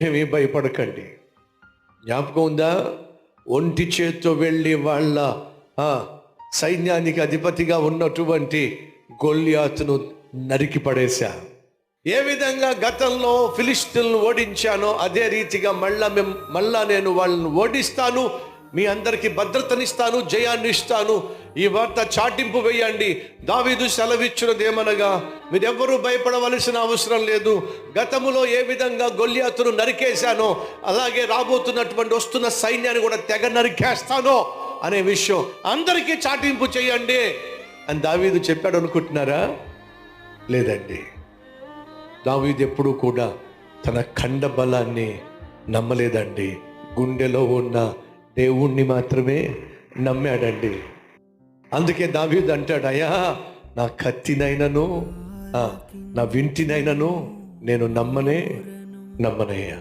ఏమీ భయపడకండి. జ్ఞాపకం ఉందా? ఒంటి చేత్తో వెళ్ళి వాళ్ళ ఆ, సైన్యానికి అధిపతిగా ఉన్నటువంటి గొల్యాతును నరికి పడేశా. ఏ విధంగా గతంలో ఫిలిష్తీయులను ఓడించానో అదే రీతిగా మళ్ళా నేను వాళ్ళని ఓడిస్తాను, మీ అందరికీ భద్రతనిస్తాను, జయాన్ని ఇస్తాను. ఈ వార్త చాటింపు వేయండి. దావీదు సెలవిచ్చినదేమనగా, మీరెవ్వరూ భయపడవలసిన అవసరం లేదు. గతములో ఏ విధంగా గొల్యాతును నరికేశానో అలాగే రాబోతున్నటువంటి వస్తున్న సైన్యాన్ని కూడా తెగ నరికేస్తానో అనే విషయం అందరికీ చాటింపు చేయండి అని దావీదు చెప్పాడు అనుకుంటున్నారా? లేదండి. దావీదు ఎప్పుడూ కూడా తన ఖండ బలాన్ని నమ్మలేదండి. గుండెలో ఉన్న దేవుణ్ణి మాత్రమే నమ్మాడండి. అందుకే దావీదు అంటాడు, అయ్యా నా కత్తినైనను నా వింటినైనను నేను నమ్మనయ్యా.